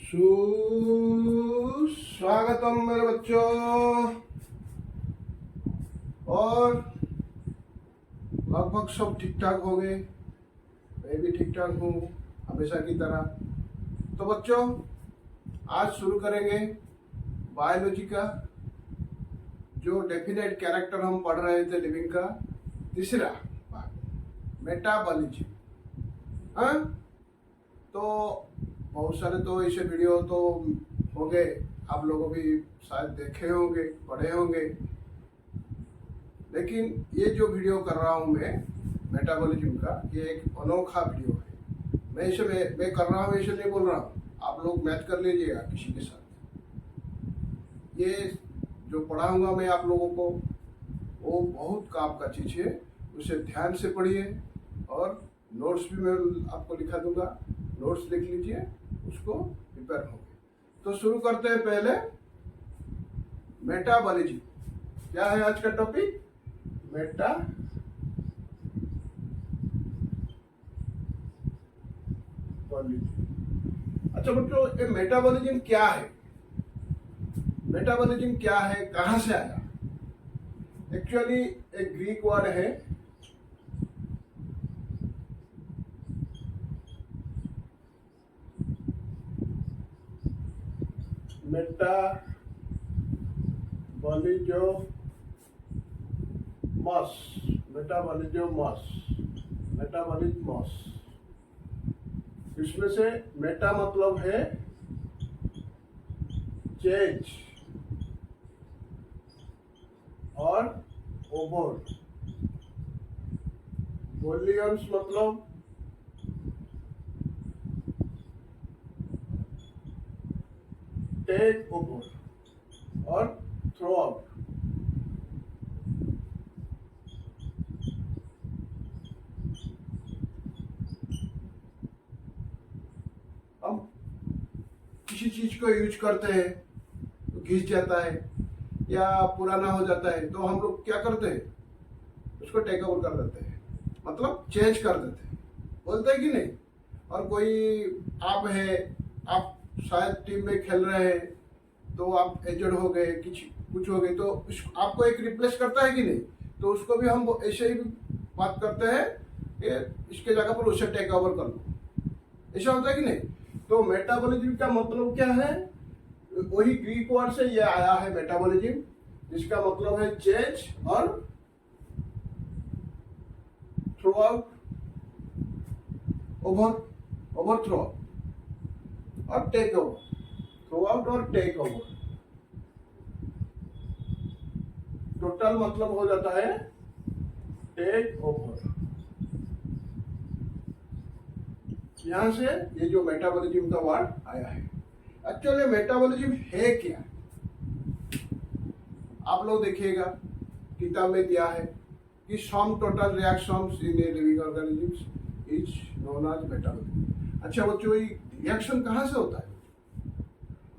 सुस्वागतम मेरे बच्चों। और लगभग सब ठीक ठाक हो गए। मैं भी ठीक ठाक हूँ हमेशा की तरह। तो बच्चों आज शुरू करेंगे बायोलॉजी का जो डेफिनेट कैरेक्टर हम पढ़ रहे थे लिविंग का तीसरा भाग मेटाबॉलिज्म। हाँ, तो बहुत सारे तो ऐसे वीडियो तो हो गए, आप लोगों भी शायद देखे होंगे, पढ़े होंगे। लेकिन ये जो वीडियो कर रहा हूँ मैं मेटाबॉलिज्म का, ये एक अनोखा वीडियो है। मैं कर रहा हूँ ऐसे नहीं बोल रहा हूँ, आप लोग मैच कर लीजिएगा किसी के साथ। ये जो पढ़ाऊँगा मैं आप लोगों को वो बहुत काम का चीज़ है, उसे ध्यान से पढ़िए। और नोट्स भी मैं आपको लिखा दूंगा, नोट्स लिख लीजिए, उसको प्रिपेयर होंगे। तो शुरू करते हैं पहले मेटाबॉलिज्म। क्या है आज का टॉपिक? मेटाबॉलिज्म। अच्छा बच्चों, ये मेटाबॉलिज्म क्या है? मेटाबॉलिज्म क्या है, कहां से आया? एक्चुअली एक ग्रीक वर्ड है, मेटाबॉलिज्मस। इसमें से मेटा मतलब है चेंज और ओवर, वॉल्यूम्स मतलब टेक ओवर और थ्रो आउट। हम किसी चीज को यूज करते हैं तो घिस जाता है या पुराना हो जाता है, तो हम लोग क्या करते हैं, उसको टेक ओवर कर देते हैं, मतलब चेंज कर देते हैं, बोलते हैं कि नहीं। और कोई आप है, आप शायद टीम में खेल रहे हैं, तो आप एजेड हो गए, कुछ हो गए, तो आपको एक रिप्लेस करता है कि नहीं। तो उसको भी हम ऐसे ही बात करते हैं कि इसके जगह पर उसे टेक ओवर कर लो, ऐसा होता है कि नहीं। तो मेटाबॉलिज्म का मतलब क्या है? वही ग्रीक वर्ड से ये आया है मेटाबॉलिज्म, जिसका मतलब है चेंज और थ्रो आउट, ओवरथ्रो और टेक ओवर, थ्रो आउट और टेक ओवर। टोटल मतलब हो जाता है टेक ओवर। यहां से ये जो मेटाबॉलिज्म का वर्ड आया है। एक्चुअली मेटाबॉलिज्म है क्या? आप लोग देखिएगा किताब में दिया है कि sum total reactions in a living organisms is known as metabolism. अच्छा बच्चों, ये रिएक्शन कहाँ से होता है?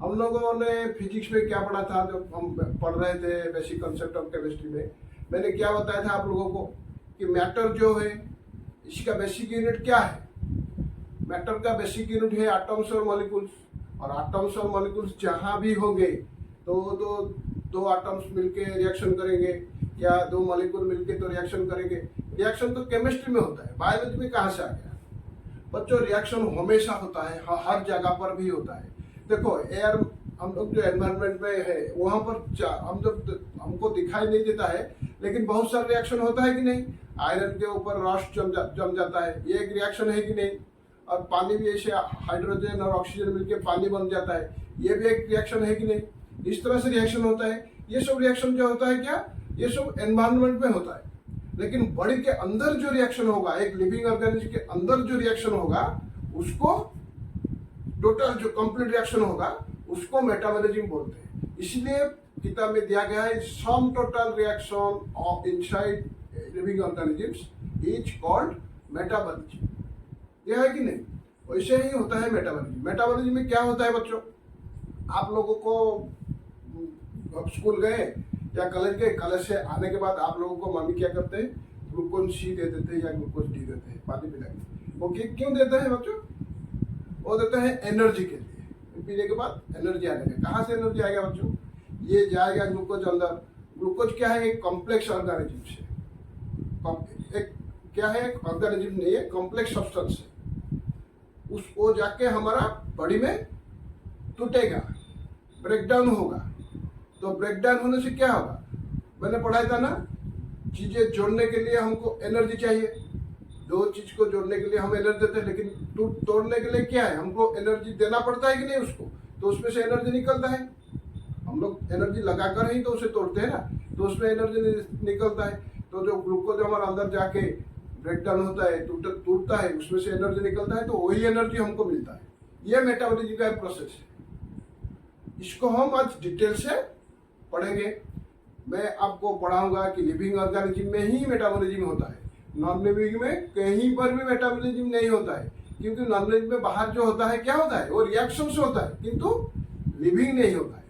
हम लोगों ने फिजिक्स में क्या पढ़ा था जब हम पढ़ रहे थे बेसिक कंसेप्ट ऑफ केमिस्ट्री में? मैंने क्या बताया था आप लोगों को कि मैटर जो है इसका बेसिक यूनिट क्या है? मैटर का बेसिक यूनिट है एटम्स और मॉलिक्यूल्स। और एटम्स और मॉलिक्यूल्स जहां भी होंगे तो दो एटम्स मिलके रिएक्शन करेंगे या दो मॉलिक्यूल मिलके तो रिएक्शन करेंगे। रिएक्शन तो केमिस्ट्री में होता है, बायोलॉजी में कहाँ से आ गया? बच्चों रिएक्शन हमेशा होता है, हर जगह पर भी होता है। देखो एयर, हम लोग जो एनवायरनमेंट में है वहां पर हमको दिखाई नहीं देता है, लेकिन बहुत सारे रिएक्शन होता है कि नहीं। आयरन के ऊपर रस्ट जम जाता है, ये एक रिएक्शन है कि नहीं। और पानी भी ऐसे हाइड्रोजन और ऑक्सीजन मिलकर पानी बन जाता है, ये भी एक रिएक्शन है कि नहीं। इस तरह से रिएक्शन होता है। ये सब रिएक्शन जो होता है क्या, ये सब एनवायरनमेंट में होता है। लेकिन बॉडी के अंदर जो रिएक्शन होगा, एक लिविंग ऑर्गेनिज्म के अंदर जो रिएक्शन होगा, उसको टोटल जो कंप्लीट रिएक्शन होगा उसको मेटाबॉलिज्म बोलते हैं। इसलिए किताब में दिया गया है sum total reaction of inside living organisms is called metabolism. यह है कि नहीं? वैसे ही होता है मेटाबॉलिज्म। मेटाबॉलिज्म में क्या होता है बच्चों? आप लोगों को स्कूल गए या कॉलेज गए, कॉलेज से आने के बाद आप लोगों को मम्मी क्या करते हैं, ग्लूकोज सी दे देते हैं या ग्लूकोज डी देते हैं पानी पिला के। वो क्यों देते हैं बच्चों? वो देते हैं एनर्जी के लिए। पीने के बाद एनर्जी आने लगे। कहाँ से एनर्जी आएगा बच्चों? ये जाएगा ग्लूकोज अंदर। ग्लूकोज क्या है? एक कॉम्प्लेक्स ऑर्गेनिज्म से, एक क्या है, ऑर्गेनिज्म नहीं है, कॉम्प्लेक्स सब्सटेंस है। वो जाके हमारा बॉडी में टूटेगा, ब्रेकडाउन होगा। तो ब्रेकडाउन होने से क्या होगा? मैंने पढ़ाया था ना, चीजें जोड़ने के लिए हमको एनर्जी चाहिए। दो चीज को जोड़ने के लिए हम एनर्जी देते हैं, लेकिन तोड़ने के लिए क्या है, हमको एनर्जी देना पड़ता है कि नहीं उसको? तो उसमें से एनर्जी निकलता है। हम लोग एनर्जी लगाकर ही तो उसे तोड़ते हैं ना, तो उसमें एनर्जी निकलता है। तो जो ग्लूकोज हमारे अंदर जाके ब्रेकडाउन होता है, टूटता है, उसमें से एनर्जी निकलता है, तो वही एनर्जी हमको मिलता है। ये मेटाबॉलिज्म का प्रोसेस है। इसको हम आज डिटेल से पढ़ेंगे। मैं आपको पढ़ाऊंगा कि लिविंग ऑर्गेनिज्म में ही मेटाबॉलिज्म होता है, नॉन लिविंग में कहीं पर भी मेटाबॉलिज्म नहीं होता है। क्योंकि नॉन लिविंग में बाहर जो होता है क्या होता है? वो रिएक्शन से होता है, किंतु लिविंग नहीं होता है।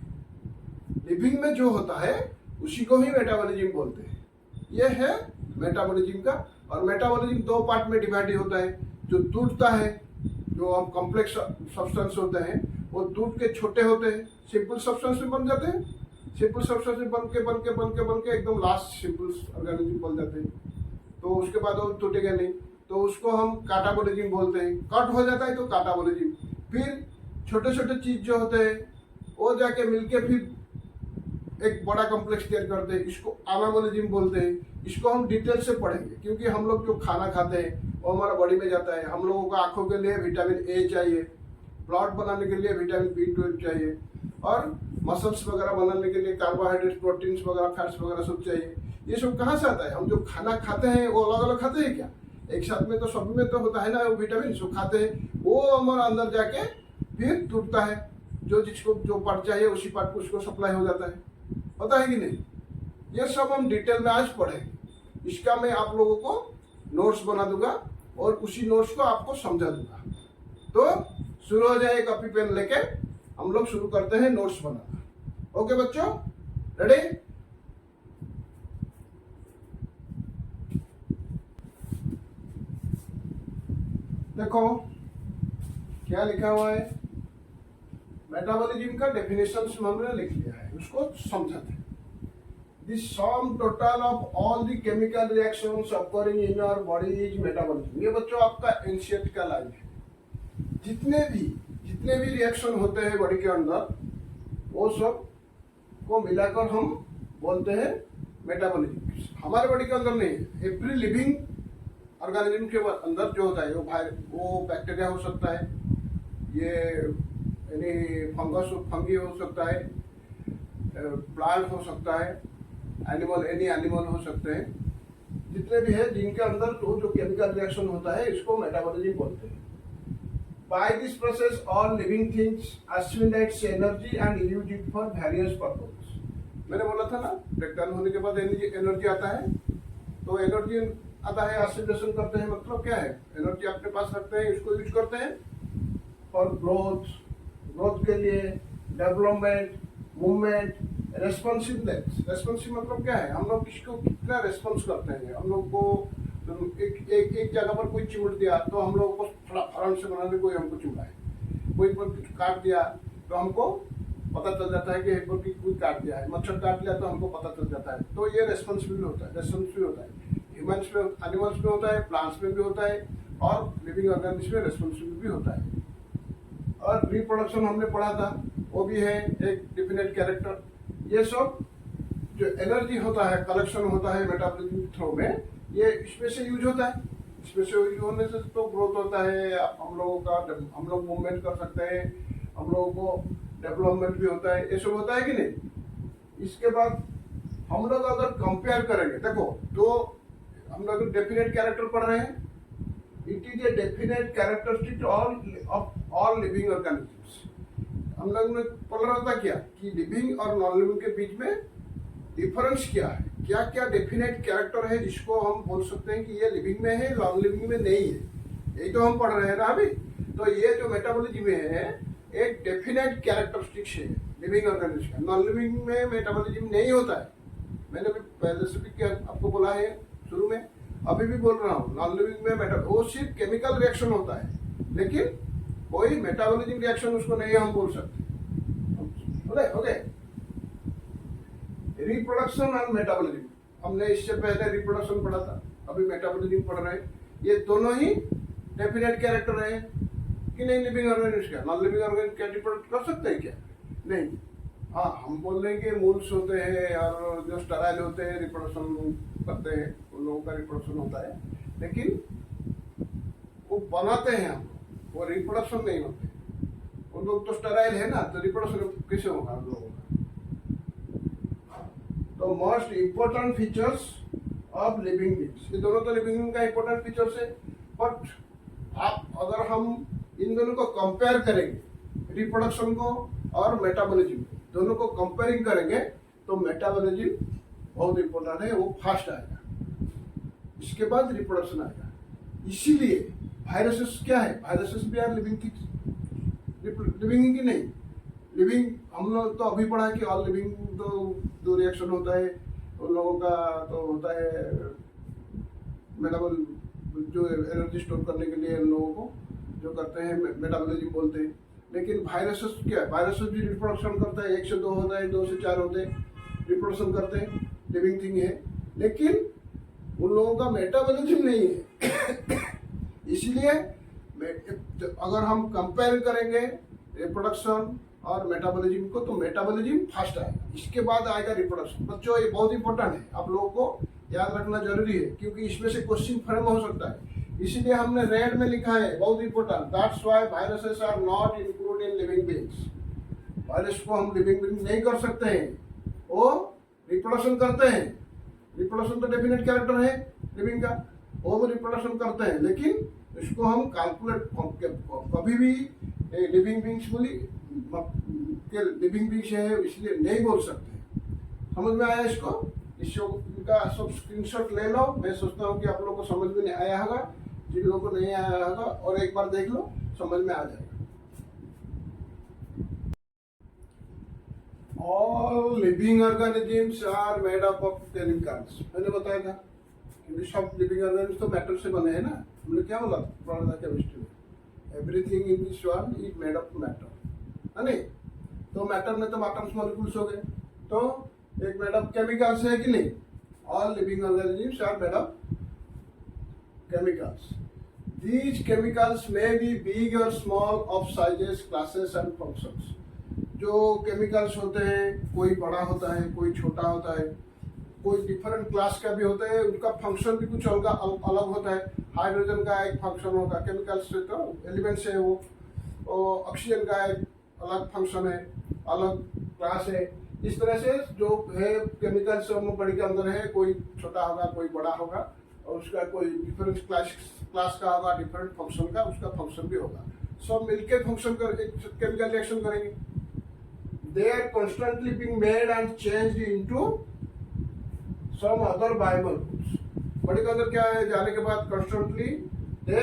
लिविंग में जो होता है उसी को ही मेटाबॉलिज्म बोलते हैं। यह है मेटाबॉलिज्म का। और मेटाबॉलिज्म दो पार्ट में डिवाइड होता है। जो टूटता है, जो हम कॉम्प्लेक्स सब्सटेंस होते हैं, वो टूट के छोटे होते हैं, सिंपल सब्सटेंस में बन जाते हैं। सिंपल सब्सटेंस में बन के एकदम लास्ट सिंपल ऑर्गेनिज्म बन जाते हैं। तो उसके बाद वो टूटेगा नहीं, तो उसको हम काटाबॉलिज्म बोलते हैं। कट हो जाता है तो काटाबॉलिज्म। फिर छोटे छोटे चीज जो होते हैं वो जाके मिलके फिर एक बड़ा कॉम्प्लेक्स तैयार करते हैं, इसको एनाबॉलिज्म बोलते हैं। इसको हम डिटेल से पढ़ेंगे, क्योंकि हम लोग जो खाना खाते हैं वो हमारा बॉडी में जाता है। हम लोगों को आंखों के लिए विटामिन ए चाहिए, ब्लड बनाने के लिए विटामिन B12 चाहिए, और मसल्स वगैरह बनाने के लिए कार्बोहाइड्रेट, प्रोटीन्स वगैरह, फैट्स वगैरह सब चाहिए। ये सब कहाँ से आता है? हम जो खाना खाते हैं वो अलग अलग खाते हैं क्या? एक साथ में तो सब में तो होता है ना वो विटामिन, जो खाते हैं वो हमारे अंदर जाके फिर टूटता है। जो जिसको जो पार्ट चाहिए उसी पार्ट को उसको सप्लाई हो जाता है। पता है कि नहीं? ये सब हम डिटेल में आज पढ़ेंगे। इसका मैं आप लोगों को नोट्स बना दूंगा और उसी नोट्स को आपको समझा दूंगा। तो शुरू हो जाए, कॉपी पेन लेके हम लोग शुरू करते हैं नोट्स बनाना। ओके बच्चों, रेडी? देखो क्या लिखा हुआ है। मेटाबॉलिज्म का डेफिनेशन हमने लिख लिया है, उसको समझाते हैं। The sum total of all the chemical reactions occurring in our body is metabolism। ये बच्चों आपका एनसीईआरटी का लाइन है। जितने भी रिएक्शन होते हैं बॉडी के अंदर, वो सब को मिलाकर हम बोलते हैं मेटाबॉलिज्म। हमारे बॉडी के अंदर नहीं है, एवरी लिविंग ऑर्गेनिज्म के अंदर जो होता है वो बैक्टीरिया हो सकता है, ये यानी फंगी हो सकता है, प्लांट हो सकता है, एनिमल हो सकते हैं। जितने भी है जिनके अंदर तो जो केमिकल रिएक्शन होता है इसको मेटाबॉलिज्म बोलते हैं। By this process all living things assimilates energy and use it for various purposes। मैंने बोला था ना, ब्रेकडाउन होने के बाद एनर्जी आता है, तो एनर्जी आता है, एसिमिलेशन करते हैं। मतलब क्या है? एनर्जी अपने पास रखते हैं, इसको यूज करते हैं फॉर ग्रोथ के लिए, डेवलपमेंट, मूवमेंट, रेस्पॉन्सिवनेस। रेस्पॉन्सिव मतलब क्या है? हम लोग किसको कितना रेस्पॉन्स करते हैं। हम लोग को एक जगह पर कोई चिमट दिया तो हम लोग को थोड़ा फौरन से बनाने, कोई हमको चिमटाए, कोई कुछ काट दिया तो हमको पता चल जाता है कि एक कोई काट दिया है, मच्छर काट लिया तो हमको पता चल जाता है। तो ये रेस्पॉन्सिबल होता है। ह्यूमन्स में, एनिमल्स में होता है, प्लांट्स में भी होता है, और लिविंग ऑर्गेनिज्म में रेस्पॉन्सिबल भी होता है। और रिप्रोडक्शन हमने पढ़ा था, वो भी है एक डिफिनेट कैरेक्टर। ये सब जो एनर्जी होता है, कलेक्शन होता है मेटाबॉलिज्म थ्रू में, ये इसमें से यूज होता है। इसमें से यूज होने से तो ग्रोथ होता है, हम लोगों का, हम लोग मूवमेंट कर सकते हैं, हम लोगों को डेवलपमेंट भी होता है। ये सब होता है कि नहीं? इसके बाद हम लोग अगर कंपेयर करेंगे, देखो तो हम लोग डेफिनेट कैरेक्टर पढ़ रहे हैं। It is a definite characteristic of all living organisms. हम लोग ने पढ़ रहा था क्या कि लिविंग और नॉन लिविंग के बीच में डिफरेंस क्या है, क्या क्या डेफिनेट कैरेक्टर है जिसको हम बोल सकते हैं कि ये लिविंग में है, नॉन लिविंग में नहीं है। यही तो हम पढ़ रहे हैं ना अभी। तो ये जो मेटाबॉलिज्म है एक डेफिनेट कैरेक्टरिस्टिक्स है लिविंग ऑर्गेनिज्म का। नॉन लिविंग में मेटाबॉलिज्म नहीं होता है। मैंने भी पहले से भी आपको बोला है शुरू में, अभी भी बोल रहा हूँ। नॉन लिविंग में वो सिर्फ केमिकल रिएक्शन होता है, लेकिन कोई मेटाबॉलिज्म रिएक्शन उसको नहीं हम बोल सकते। ओके ओके, रिप्रोडक्शन और मेटाबॉलिज्म, हमने इससे पहले रिप्रोडक्शन पढ़ा था, अभी मेटाबॉलिज्म पढ़ रहे हैं। ये दोनों ही डेफिनेट कैरेक्टर है कि नहीं लिविंग ऑर्गेनिज्म का। नॉन लिविंग ऑर्गेनिज्म क्या रिप्रोडक्ट कर सकते हैं क्या? नहीं। हाँ, हम बोल रहे हैं कि मूल्स होते हैं और जो स्टेराइल होते हैं रिप्रोडक्शन करते हैं, उन लोगों का रिप्रोडक्शन होता है, लेकिन वो बनाते हैं हम, वो रिप्रोडक्शन नहीं होते। उन लोग तो स्टेराइल है ना, तो रिप्रोडक्शन कैसे होगा हम लोगों का? तो most important features of living beings, ये दोनों तो लिविंग बींग का इम्पोर्टेंट फीचर्स है, बट आप अगर हम इन दोनों को कंपेयर करेंगे, रिप्रोडक्शन को और मेटाबॉलिज्म दोनों को कंपेयरिंग करेंगे, तो मेटाबॉलिज्म बहुत इंपॉर्टेंट है, वो फास्ट आएगा, इसके बाद रिप्रोडक्शन आएगा। इसीलिए वायरसेस क्या है, वायरसेस भी आर लिविंग की नहीं लिविंग। हम लोग तो अभी पढ़ा कि ऑल लिविंग तो दो रिएक्शन होता है उन लोगों का, तो होता है मेटाबॉल जो एनर्जी स्टोर करने के लिए उन लोगों को जो करते हैं मेटाबॉलिज्म बोलते हैं। लेकिन वायरसेस क्या है, वायरसेस भी रिप्रोडक्शन करता है, 1 से 2 होता है, 2 से 4 होते हैं, रिप्रोडक्शन करते हैं, लिविंग थिंग है, लेकिन उन लोगों का मेटाबॉलिज्म नहीं है। इसलिए अगर हम कंपेयर करेंगे रिप्रोडक्शन और मेटाबॉलिज्म को, तो मेटाबॉलिज्म फास्ट आएगा, इसके बाद आएगा रिप्रोडक्शन। बच्चों ये बहुत इंपॉर्टेंट है, आप लोगों को याद रखना जरूरी है, क्योंकि इसमें से क्वेश्चन फ्रेम हो सकता है। इसीलिए हमने रेड में लिखा है, बहुत important, that's why viruses are not included in living beings. Virus को हम लिविंग बींग नहीं कर सकते हैं, वो रिप्रोडक्शन करते हैं, रिप्रोडक्शन तो डेफिनेट कैरेक्टर है लिविंग का, वो रिप्रोडक्शन करते हैं, लेकिन इसको हम कैलकुलेट कभी भी लिविंग बींग्स बोली लिविंग बींग्स है इसलिए नहीं बोल सकते। समझ में आया इसको? इसका सब स्क्रीनशॉट ले लो। मैं सोचता हूँ कि आप लोगों को समझ में नहीं आया होगा, जिन लोगों को नहीं आया होगा और एक बार देख लो, समझ में आ जाएगा। All living organisms are made up of chemicals, मैंने बताया था, क्योंकि सब लिविंग ऑर्गेनिजम्स तो मैटर से बने हैं ना। हमने क्या बोला पढ़ा था केमिस्ट्री में, everything in this world is made of matter, है नहीं? तो मैटर में तो एटम्स मॉलिक्यूल्स हो गए, तो एक मेड ऑफ केमिकल्स है कि नहीं? All living organisms are made of chemicals. These chemicals may be big और small of sizes, classes and functions. जो केमिकल्स होते हैं, कोई बड़ा होता है, कोई छोटा होता है, कोई डिफरेंट क्लास का भी होता है, उनका फंक्शन भी कुछ अलग होता है। हाइड्रोजन का एक फंक्शन होगा, केमिकल्स से तो एलिमेंट से है वो, और ऑक्सीजन का एक अलग फंक्शन है, अलग क्लास है। इस तरह से जो है केमिकल्स बॉडी के अंदर है, कोई छोटा होगा, कोई बड़ा होगा, और उसका कोई डिफरेंट क्लास का होगा, डिफरेंट फंक्शन का, उसका फंक्शन भी होगा। सब मिलकर फंक्शन कर केमिकल रिएक्शन करेंगे। They are constantly being made and changed into some other biomolecules. Body के अंदर क्या है, जाने के बाद कॉन्स्टेंटली दे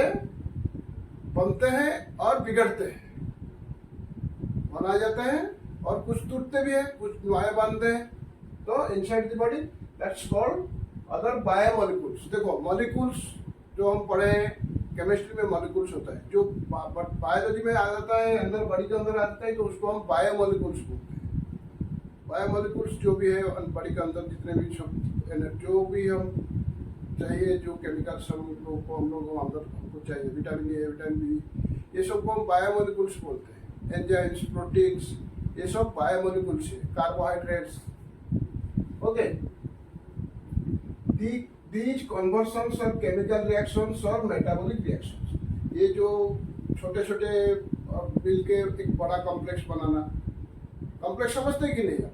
बनते हैं और बिगड़ते हैं, बनाए जाते हैं, और कुछ टूटते भी हैं, कुछ नए बनते हैं। तो inside the body that's called other biomolecules. देखो मॉलिक्यूल्स जो हम पढ़े हैं केमिस्ट्री में, मॉलिक्यूल्स होता है, जो बायोलॉजी में आ जाता है, अंदर बॉडी के अंदर आ जाता है, तो उसको हम बायोमॉलिक्यूल्स बोलते हैं। बायोमॉलिक्यूल्स जो भी है बॉडी के अंदर जितने भी जो भी हम चाहिए, जो केमिकल्स हम लोग अंदर हमको चाहिए, विटामिन ए, विटामिन बी, ये सब को हम बायोमॉलिक्यूल्स बोलते हैं। एंजाइम्स, प्रोटीन्स, ये सब बायोमॉलिक्यूल्स है, carbohydrates. Okay, these conversions are chemical reactions और metabolic reactions। ये जो छोटे छोटे मिल के एक बड़ा कॉम्प्लेक्स बनाना, कॉम्प्लेक्स समझते हैं कि नहीं आप?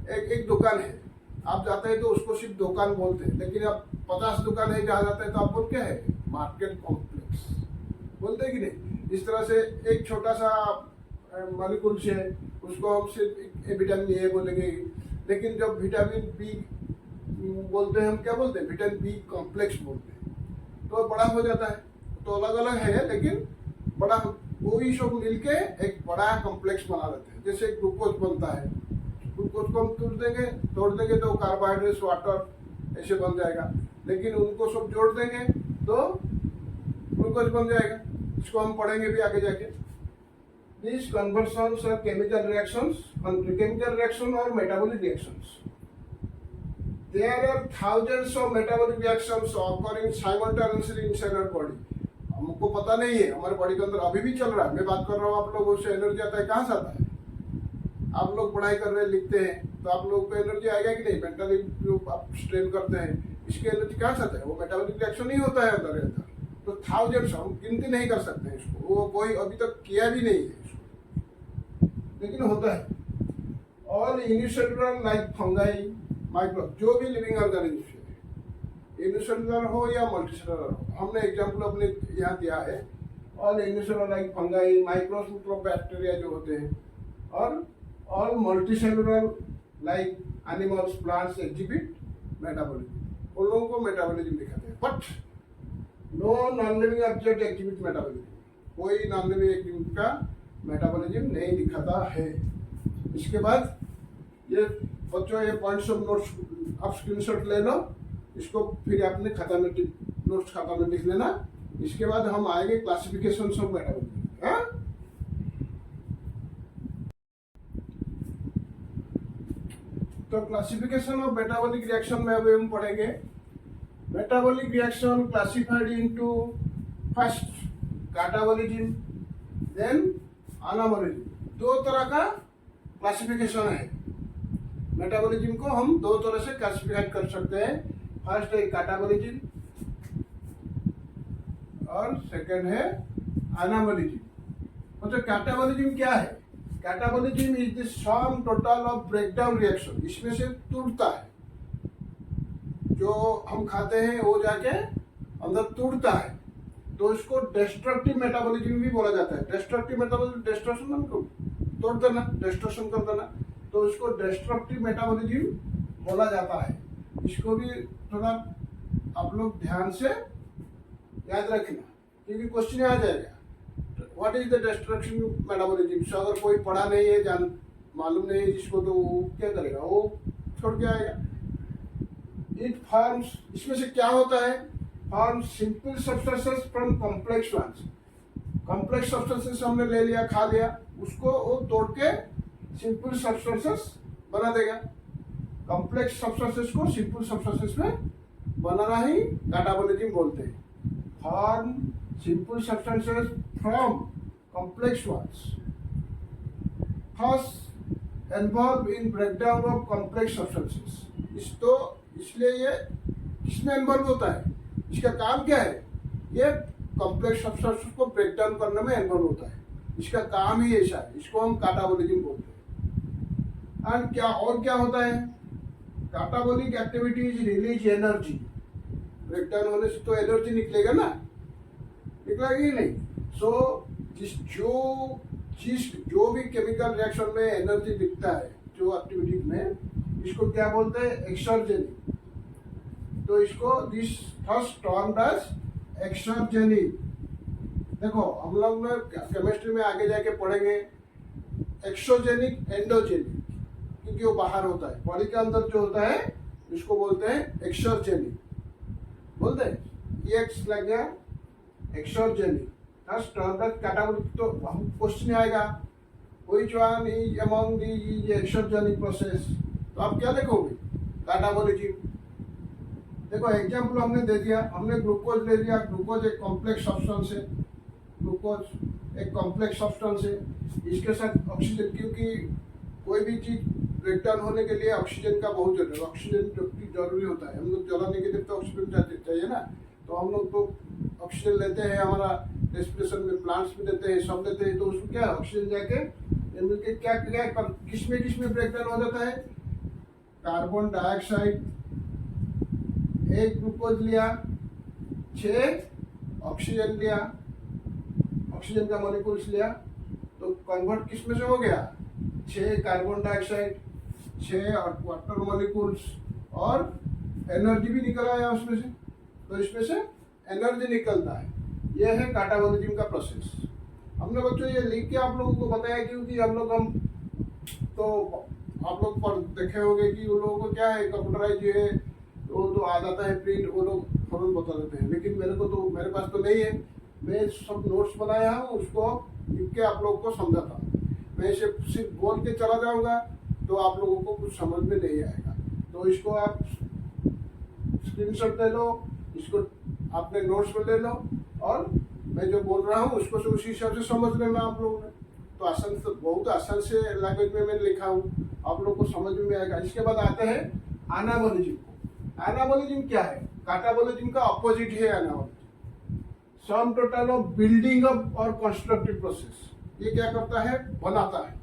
एक दुकान है, आप जाते हैं तो उसको सिर्फ दुकान बोलते हैं, लेकिन अब 50 दुकान है जहाँ जाते हैं तो आप बोल क्या है, मार्केट कॉम्प्लेक्स बोलते हैं कि नहीं? इस तरह से एक छोटा सा मॉलिक्यूल है, उसको हम सिर्फ विटामिन ए बोलेंगे, लेकिन जब विटामिन बी बोलते हैं, हम क्या बोलते हैं, विटामिन बी कॉम्प्लेक्स बोलते हैं, तो बड़ा हो जाता है। तो अलग अलग है, लेकिन बड़ा वही सब मिलके एक बड़ा कॉम्प्लेक्स बना लेते हैं। जैसे ग्लूकोज बनता है, ग्लूकोज को हम तोड़ देंगे तो कार्बोहाइड्रेट्स, वाटर ऐसे बन जाएगा, लेकिन उनको सब जोड़ देंगे तो ग्लूकोज बन जाएगा। इसको हम पढ़ेंगे भी आगे जाके। These conversions are chemical reaction or metabolic reactions. There are thousands of metabolic reactions occurring simultaneously inside our body. हमको पता नहीं है, हमारे बॉडी के अंदर अभी भी चल रहा है. मैं बात कर रहा हूँ, आप लोगों से एनर्जी आता है, कहाँ से आता है? आप लोग पढ़ाई कर रहे हैं, लिखते हैं, तो आप लोगों को एनर्जी आएगा कि नहीं? मेंटली जो आप स्ट्रेन करते हैं, इसकी एनर्जी कहाँ से आता है? वो मेटाबॉलिक रिएक्शन ही होता है अंदर. तो थाउजेंड्स, हम गिनती नहीं कर सकते हैं इसको, वो कोई अभी तक किया भी नहीं है इसको, लेकिन होता है. All unicellular like fungi, micro, जो भी लिविंग ऑर्गेनिज्म है, यूनिसेलुलर हो या मल्टीसेलुलर हो, हमने एग्जाम्पल अपने यहाँ दिया है. All unicellular like fungi, micros मतलब बैक्टीरिया जो होते हैं, और all multicellular like animals, plants exhibit metabolism. उन लोगों को मेटाबॉलिज्म दिखाते हैं. But no non living object activity metabolism, कोई नॉन लिविंग एक्टिविटी का मेटाबॉलिज्म नहीं दिखाता है. इसके बाद ये बच्चों, ये पॉइंट्स ऑफ नोट्स आप स्क्रीनशॉट ले लो, इसको फिर आपने खाता में नोट्स खाता में लिख लेना. इसके बाद हम आएंगे क्लासिफिकेशन ऑफ मेटाबॉलिज्म. हाँ, तो क्लासिफिकेशन ऑफ मेटाबॉलिक रिएक्शन में अभी हम पढ़ेंगे. Metabolic reaction classified into first catabolism, then anabolism. दो तरह का क्लासिफिकेशन है. मेटाबॉलिज्म को हम दो तरह से क्लासिफाइड कर सकते हैं. फर्स्ट है कैटाबॉलिज्म और सेकंड है एनाबॉलिज्म. मतलब कैटाबॉलिज्म क्या है? Catabolism is the sum total of breakdown reaction. इसमें से टूटता है, जो हम खाते हैं वो जाके अंदर टूटता है, तो इसको डिस्ट्रक्टिव मेटाबॉलिज्म भी बोला जाता है. डिस्ट्रक्टिव मेटाबॉलिज्म, डिस्ट्रक्शन को तोड़ देना, डिस्ट्रक्शन कर देना, तो इसको डिस्ट्रक्टिव मेटाबॉलिज्म बोला जाता है. इसको भी थोड़ा आप लोग ध्यान से याद रखना, क्योंकि क्वेश्चन आ जाएगा. What is the destruction metabolism? So अगर कोई पढ़ा नहीं है, जान मालूम नहीं है जिसको, तो वो क्या करेगा? वो छोड़ के आएगा. इट फॉर्म्स, इसमें से क्या होता है? Forms simple substances from complex ones. Complex substances हमने ले लिया, खा लिया, उसको वो तोड़ के सिंपल सब्सटेंसेस बना देगा. कॉम्प्लेक्स सब्सटेंसेस को सिंपल सब्सटेंसेस में बनाना ही कैटाबॉलिज्म बोलते हैं. Form simple substances from complex ones. First involve in breakdown of complex substances. इसलिए ये किसमें इन्वॉल्व होता है? इसका काम क्या है? ये कॉम्प्लेक्स सब्सटेंसेस को ब्रेक डाउन करने में इन्वॉल्व होता है. इसका काम ही ऐसा है, इसको हम कैटाबॉलिज्म बोलते हैं. एंड क्या होता है? Catabolic activities release energy. Break down होने से तो एनर्जी निकलेगा ना, निकलेगा ही नहीं. सो जो भी केमिकल रिएक्शन में एनर्जी दिखता है, जो एक्टिविटी में, इसको क्या बोलते हैं? एक्सर्जेनिक. तो इसको दिस फर्स्ट टर्म्ड एज एक्सर्जेनिक. देखो, हम लोग ने केमिस्ट्री में आगे जाके पढ़ेंगे एक्सोजेनिक, एंडोजेनिक, क्योंकि वो बाहर होता है. बॉडी के अंदर जो होता है इसको बोलते हैं एक्सर्जेनिक. बोलते हैं ये एक्स लग गया, exergonic. First termed as catabolic. तो हम क्वेश्चन आएगा, which one is among the exergonic process? तो आप क्या लिखोगे? कैटाबॉलिज्म. देखो, एग्जाम्पल हमने दे दिया, हमने ग्लूकोज ले लिया. ग्लूकोज एक कॉम्प्लेक्स सब्सटेंस है. ग्लूकोज एक कॉम्प्लेक्स सब्सटेंस है. इसके साथ ऑक्सीजन, क्योंकि कोई भी चीज ब्रेकडाउन होने के लिए ऑक्सीजन का बहुत जरूरी है. ऑक्सीजन जरूरी होता है. हम लोग जलाने के लिए तो ऑक्सीजन चाहिए ना, तो हम लोग तो ऑक्सीजन लेते हैं, हमारा रेस्पिरेशन में प्लांट्स भी देते हैं, सब लेते हैं. तो उसमें क्या ऑक्सीजन जाके मिलकर क्या किसमें ब्रेकडाउन हो जाता है? कार्बन डाइऑक्साइड, एक ग्लूकोज लिया, 6 ऑक्सीजन लिया, ऑक्सीजन का मॉलिक्यूल्स लिया, तो कन्वर्ट किस में से हो गया? 6 कार्बन डाइऑक्साइड, 6 वाटर मॉलिक्यूल्स, और एनर्जी भी निकल आया उसमें से. तो इसमें से एनर्जी निकलता है. यह है कैटाबॉलिज्म का प्रोसेस. हमने बच्चों ये लिख के आप लोगों को बताया, क्योंकि हम तो आप लोग पर देखे होंगे कि उन लोगों को क्या है, कंप्यूटराइज है, वो तो आ जाता है प्रिंट, वो लोग फौरन बता देते हैं. लेकिन मेरे पास तो नहीं है. मैं सब नोट्स बनाया हूँ, उसको लिख के आप लोगों को समझाता हूँ। मैं इसे सिर्फ बोल के चला जाऊंगा तो आप लोगों को कुछ समझ में नहीं आएगा। तो इसको आप स्क्रीनशॉट ले लो, इसको अपने नोट्स में ले लो, और मैं जो बोल रहा हूँ उसको उसी हिसाब से समझ लेना आप लोगों ने। तो आसान, तो बहुत आसान से लैंग्वेज में मैंने लिखा हूँ, आप लोग को समझ में आएगा। इसके बाद आते हैं एनाबॉलिज्म को। एनाबॉलिज्म क्या है? काटाबॉलिज्म का ऑपोजिट है anabolism. Sum total of building up और कंस्ट्रक्टिव प्रोसेस। ये क्या करता है? बनाता है,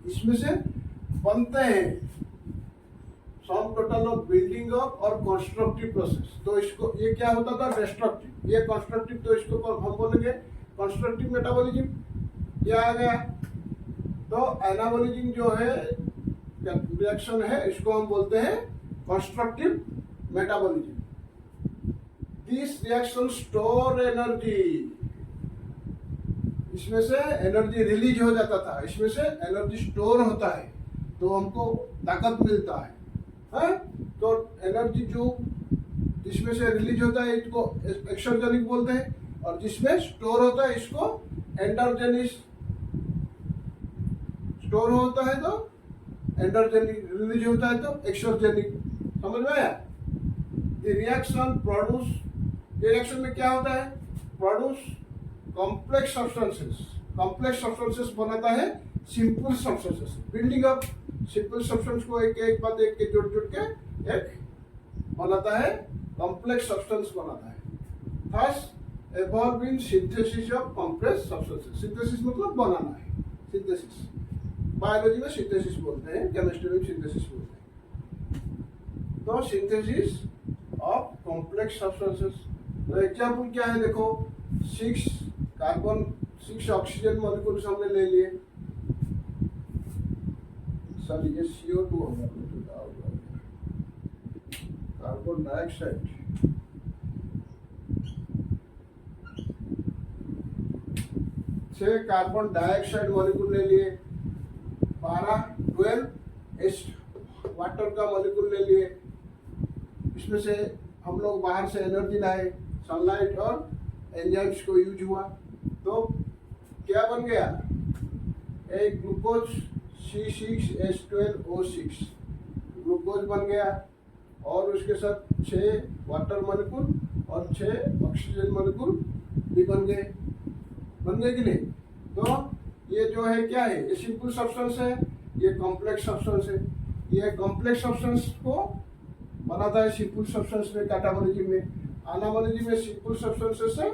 इसमें से बनते हैं। Sum total of building up और कंस्ट्रक्टिव प्रोसेस। तो इसको, ये क्या होता था? डिस्ट्रक्टिव, ये कंस्ट्रक्टिव। तो इसको हम बोलेंगे कंस्ट्रक्टिव मेटाबॉलिज्म। ये आ गया। तो एनाबॉलिज्म जो है रिएक्शन है, इसको हम बोलते हैं constructive metabolism. This reaction store energy. इसमें से एनर्जी रिलीज हो जाता था, इसमें से एनर्जी स्टोर होता है, तो हमको ताकत मिलता है। तो एनर्जी जो जिसमें से रिलीज होता है इसको एक्सोजेनिक बोलते हैं, और जिसमें स्टोर होता है इसको एंडोजेनिक। स्टोर होता है तो एंडोजेनिक, रिलीज होता है तो एक्सोजेनिक। समझ में आया? रिएक्शन प्रोड्यूस, रिएक्शन में क्या होता है? Produce complex substances. Complex substances बनाता है simple substances. Building up simple substance को एक एक बाद एक के जोड़ के एक बनाता है, कॉम्प्लेक्स सब्सटेंस बनाता है। Thus evolve in synthesis of complex substances। Synthesis मतलब बनाना है, सिंथेसिस। बायोलॉजी में सिंथेसिस बोलते हैं, केमिस्ट्री में सिंथेसिस बोलते हैं। तो सिंथेसिस ऑफ कॉम्प्लेक्स सब्सटेंसेस। तो एग्जाम्पल क्या है? देखो, 6 कार्बन, 6 ऑक्सीजन मॉलिक्यूल्स हमने ले लिए। सॉरी, ये CO2 होगा, carbon dioxide. 6 carbon dioxide molecule ले लिए। 12 वाटर का मॉलिक्यूल ले लिए। इसमें से हम लोग बाहर से एनर्जी लाए, सनलाइट और एंजाइम्स को यूज हुआ। तो क्या बन गया? एक ग्लूकोज C6H12O6 ग्लूकोज बन गया, और उसके साथ 6 वाटर मॉलिक्यूल और 6 ऑक्सीजन मॉलिक्यूल भी बन गए कि नहीं? तो ये जो है क्या है? ये सिंपल सब्सटेंस है, ये कॉम्प्लेक्स सब्सटेंस है। ये कॉम्प्लेक्स सब्सटेंस को बनाता है सिंपल सब्सटेंस में, काटाबॉलिज्म में। एनाबॉलिज्म में सिंपल सब्सटेंसेस से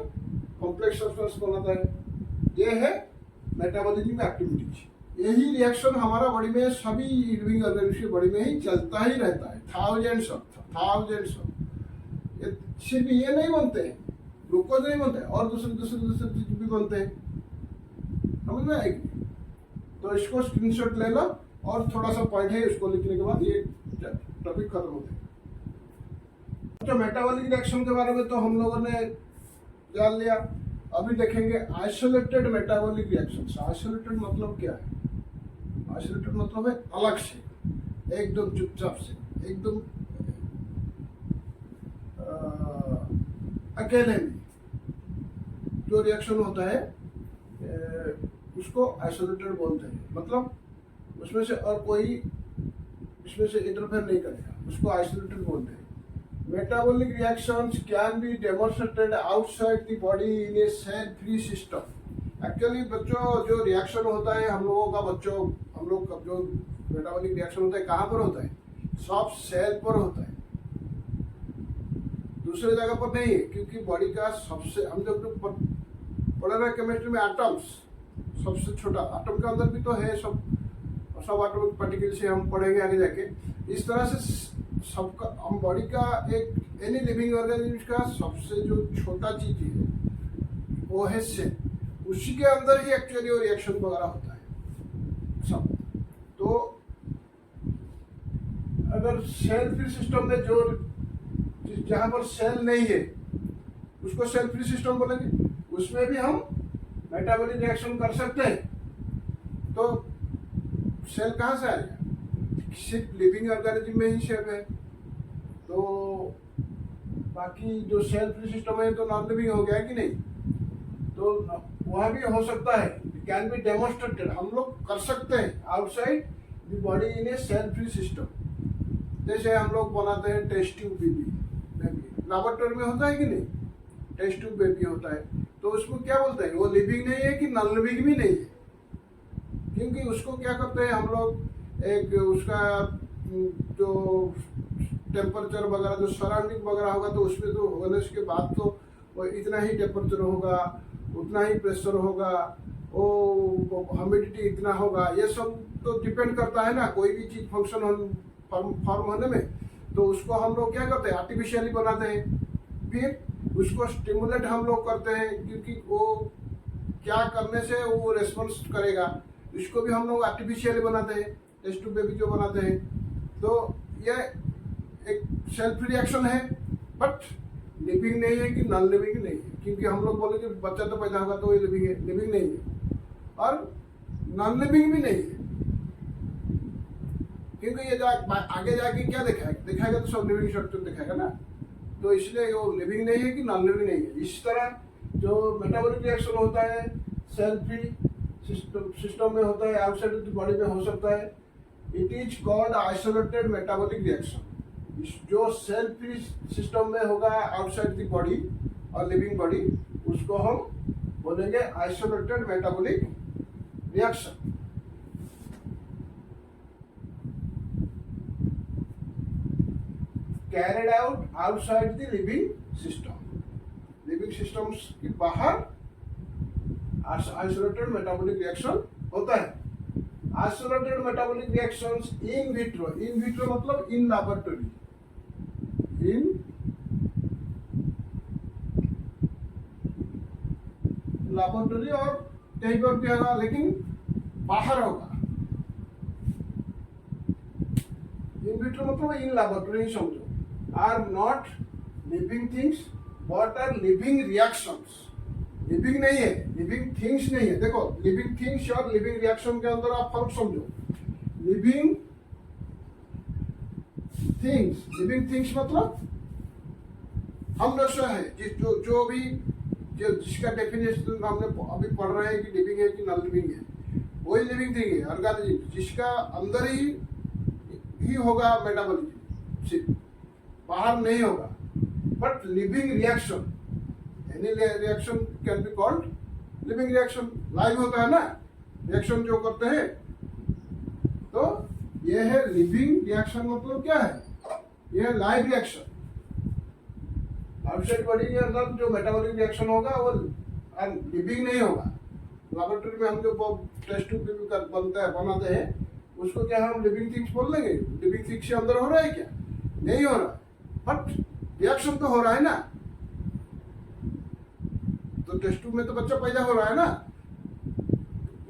कॉम्प्लेक्स सब्सटेंस बनाता है। ये है मेटाबॉलिज्म एक्टिविटीज। यही रिएक्शन हमारा बॉडी में, सभी लिविंग ऑर्गेनिज्म की बॉडी में ही चलता ही रहता है। थाउजेंड्स ऑफ सिर्फ ये नहीं बनते हैं, ग्लूकोज नहीं बनते, और दूसरे चीज भी बनते हैं। समझ में आएगी? तो इसको स्क्रीनशॉट ले लो, और थोड़ा सा पॉइंट है, उसको लिखने के बाद ये टॉपिक खत्म हो जाएगा। तो मेटाबॉलिक रिएक्शन के बारे में तो हम लोगों ने जान लिया। अभी देखेंगे आइसोलेटेड मेटाबॉलिक रिएक्शंस। आइसोलेटेड मतलब क्या है? आइसोलेटेड मतलब है अलग से, एकदम चुपचाप से, एकदम अकेले में जो रिएक्शन होता है उसको आइसोलेटेड बोलते हैं। मतलब उसमें से और कोई इसमें से इंटरफेयर नहीं करेगा, उसको आइसोलेटेड बोलते हैं। Metabolic reactions can be demonstrated outside the body in a cell free system. Actually बच्चों, जो रिएक्शन होता है हम लोगों का, हम लोग का जो मेटाबॉलिक रिएक्शन होता है कहाँ पर होता है? सब सेल पर होता है, दूसरे जगह पर नहीं है। क्योंकि बॉडी का सबसे, हम जब पढ़ रहे केमिस्ट्री में एटम्स, सबसे छोटा एटम के अंदर भी तो है सब एटॉमिक पार्टिकल से हम पढ़ेंगे आगे जाके। इस तरह से सबका, हम बॉडी का एक एनी लिविंग ऑर्गेनिज्म का सबसे जो छोटा चीज है वो है सेल। उसी के अंदर ही एक्चुअली वो रिएक्शन वगैरह होता है सब। तो अगर सेल फ्री सिस्टम में जो जहां पर सेल नहीं है उसको सेल फ्री सिस्टम बोलेंगे, उसमें भी हम मेटाबॉलिक रिएक्शन कर सकते हैं। तो सेल कहाँ से आएगा? सिर्फ लिविंग ऑर्गेनिज्म में ही सेल है। तो बाकी जो सेल फ्री सिस्टम है तो नॉन लिविंग हो गया कि नहीं? तो वह भी हो सकता है, कैन बी डेमोन्स्ट्रेटेड, हम लोग कर सकते हैं outside the body in a cell free system. जैसे हम लोग बनाते हैं टेस्ट ट्यूब बेबी, लैबोरेटरी में होता है कि नहीं, टेस्ट ट्यूब बेबी होता है, तो उसको क्या बोलते हैं, वो लिविंग नहीं है कि नॉन लिविंग भी नहीं है, क्योंकि उसको क्या करते हैं हम लोग, एक उसका जो टेम्परेचर वगैरह जो सराउंडिंग वगैरह होगा तो उसमें तो होने के बाद तो वो इतना ही टेम्परेचर होगा, उतना ही प्रेशर होगा, वो ह्यूमिडिटी इतना होगा, ये सब तो डिपेंड करता है ना कोई भी चीज फंक्शन फॉर्म होने में। तो उसको हम लोग क्या करते हैं, आर्टिफिशियली बनाते हैं, फिर उसको स्टिमुलेट हम लोग करते हैं, क्योंकि वो क्या करने से वो रेस्पॉन्स करेगा, इसको भी हम लोग आर्टिफिशियली बनाते हैं, टेस्ट ट्यूब बेबी जो बनाते हैं। तो ये एक सेल्फ रिएक्शन है, बट लिविंग नहीं है कि नॉन लिविंग नहीं है, क्योंकि हम लोग बोले कि बच्चा तो पैदा होगा तो ये लिविंग है, लिविंग नहीं है, और नॉन लिविंग भी नहीं है, क्योंकि ये आगे जाके क्या दिखाएगा तो सब लिविंग स्ट्रक्चर दिखाएगा ना, तो इसलिए वो लिविंग नहीं है कि नॉन लिविंग नहीं है। इस तरह जो मेटाबॉलिक रिएक्शन होता है सेल फ्री सिस्टम में होता है, आउटसाइड ऑफ द बॉडी में हो सकता है, it is called isolated metabolic reaction. जो सेल फ्री सिस्टम में होगा आउटसाइड द बॉडी और लिविंग बॉडी, उसको हम बोलेंगे isolated metabolic reaction. Carried out outside the living system के बाहर आइसोलेटेड मेटाबॉलिक रिएक्शन होता है। Isolated metabolic reactions in vitro मतलब इन लैबोरेटरी, इन लैबोरेटरी और कहीं पर भी होगा, लेकिन बाहर होगा। इन विट्रो मतलब इन लैबोरेटरी समझो, are not living things but are living reactions. Living नहीं है, लिविंग थिंग्स नहीं है। देखो लिविंग थिंग्स और लिविंग रिएक्शन के अंदर आप फर्क समझो। लिविंग थिंग्स मतलब हम लोग से है जो भी जिसका डेफिनेशन हमने अभी पढ़ रहे हैं कि लिविंग है कि नॉन लिविंग है, वही लिविंग थिंग है। ऑर्गेनिज्म जिसका अंदर ही होगा मेटाबॉलिज्म, बाहर नहीं होगा। But living reaction, any reaction can be called living reaction. Live होता है ना रिएक्शन जो करते हैं, तो ये है लिविंग रिएक्शन। मतलब क्या है, ये है लाइव रिएक्शन। आउटसाइड बॉडी के अंदर जो मेटाबॉलिक रिएक्शन होगा वो लिविंग नहीं होगा। लैबोरेटरी में हम जो टेस्ट ट्यूब भी बनाते हैं, उसको क्या हम लिविंग थिंग्स बोल लेंगे? लिविंग थिंग्स के अंदर हो रहा है क्या? नहीं हो रहा, बट रिएक्शन तो हो रहा है ना। तो टेस्ट ट्यूब में तो बच्चा पैदा हो रहा है ना,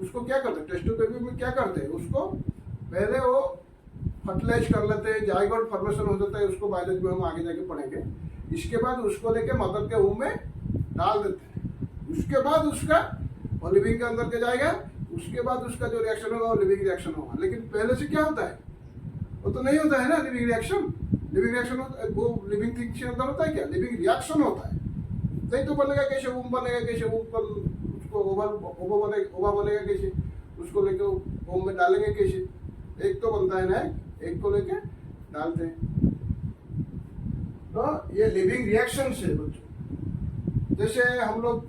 उसको क्या करते हैं, टेस्ट ट्यूब बेबी में क्या करते हैं, उसको पहले वो फर्टिलाइज कर लेते हैं, जाइगोट फॉर्मेशन हो जाता है, उसको बायोलॉजी में हम आगे जाके पढ़ेंगे। इसके बाद उसको लेके मदर के वूम में डाल देते हैं। उसके बाद उसका वो लिविंग के अंदर के जाएगा, उसके बाद उसका जो रिएक्शन होगा वो लिविंग रिएक्शन होगा। लेकिन पहले से क्या होता है, वो तो नहीं होता है ना लिविंग रिएक्शन। लिविंग रिएक्शन वो लिविंग थिंग के अंदर होता है क्या? लिविंग रिएक्शन होता है। नहीं तो बनेगा कैसे, वूम बनेगा कैसे, वूम पर उसको ओवा बनेगा कैसे, उसको लेके वूम में डालेंगे कैसे? एक तो बनता है ना, एक को लेके डालते हैं। तो ये लिविंग रिएक्शन है बच्चों। जैसे हम लोग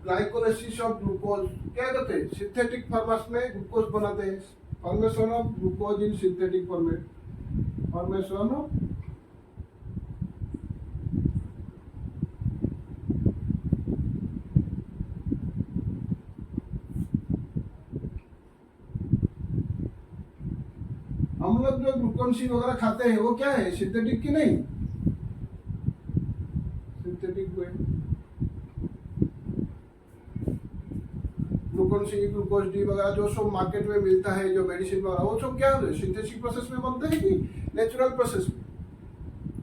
ग्लाइकोलाइसिस ऑफ ग्लूकोज क्या करते हैं, सिंथेटिक फॉर्मेट में ग्लूकोज बनाते हैं। Formation of glucose in synthetic format, formation of हम लोग जो ग्लूकोन सी वगैरह खाते हैं वो क्या है, सिंथेटिक की नहीं, सिंथेटिक वे। ग्लूकोन सी, ग्लूकोज डी वगैरह जो सब मार्केट में मिलता है, जो मेडिसिन वगैरह, वो सब क्या है, सिंथेटिक प्रोसेस में बनते हैं कि नेचुरल प्रोसेस में?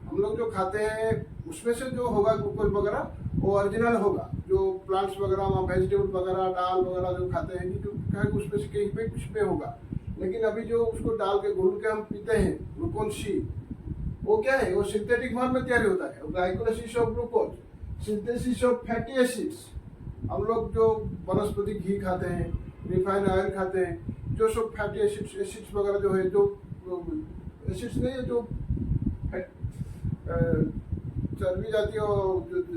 हम लोग जो खाते हैं उसमें से जो होगा ग्लूकोज वगैरह वो ओरिजिनल होगा। जो प्लांट्स वगैरह, वेजिटेबल वगैरह, दाल वगैरह जो खाते हैं कि उसमें से कहीं पे कुछ पे होगा। लेकिन अभी जो उसको डाल के घोल के हम पीते हैं ग्लूकोन सी, वो क्या है, वो सिंथेटिक फॉर्म में तैयार होता है। Glycolysis of glucose, synthesis of fatty acids, हम लोग जो वनस्पति घी खाते हैं, रिफाइंड ऑयल खाते हैं, जो सब फैटी एसिड्स वगैरह जो है, जो एसिड्स नहीं है, जो चर्बी जाती है,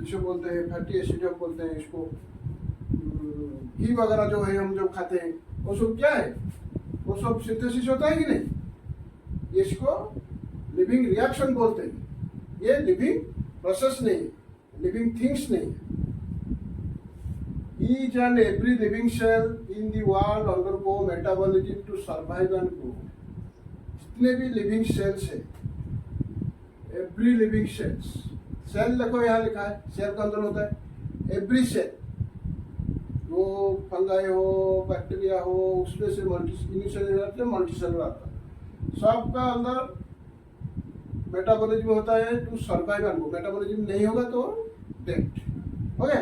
जो बोलते हैं फैटी एसिड हम बोलते हैं इसको, घी वगैरह जो है हम जो खाते हैं, वो सब क्या है, वो सब सिंथेसिस होता है कि नहीं? इसको लिविंग रिएक्शन बोलते हैं। ये लिविंग प्रोसेस नहीं है, लिविंग थिंग्स नहीं है। Each and every living cell in the world undergo metabolism to survive and grow. जितने भी लिविंग सेल्स है, एवरी लिविंग सेल्स, सेल देखो यहाँ लिखा है, सेल का अंदर होता है एवरी सेल, वो फंगाई हो, बैक्टीरिया हो, उसमें से यूनिसेलुलर मल्टीसेलुलर आता है, सबका अंदर मेटाबॉलिज्म होता है to survive and grow. Metabolism नहीं होगा तो डेथ हो गया।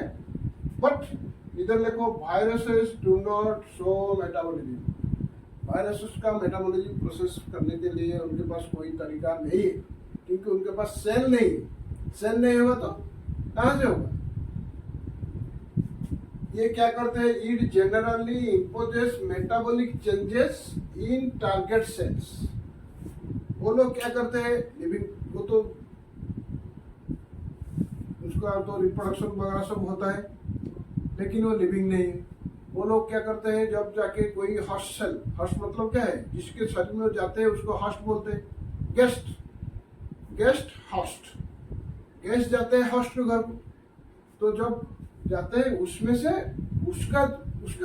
बट इधर देखो, viruses do not show metabolism. Viruses का मेटाबॉलिज्म प्रोसेस करने के लिए उनके पास कोई तरीका नहीं है, क्योंकि उनके पास सेल नहीं है। सेल नहीं होगा तो कहाँ से होगा? ये क्या करते हैं? It generally imposes metabolic changes in target cells. वो लोग क्या करते हैं? लिविंग, वो तो उसका तो रिप्रोडक्शन वगैरह सब होता है, लेकिन वो लिविंग नहीं है। वो लोग क्या करते हैं? जब जाके कोई हॉस्ट सेल, हॉस्ट मतलब क्या है? जिसके शरीर में जाते हैं उसको हॉस्ट बोलते हैं। गेस्ट, गेस्ट हॉस्ट, गेस्ट जाते हैं हॉस्ट के घर को, तो जब जाते हैं उसमें से उसका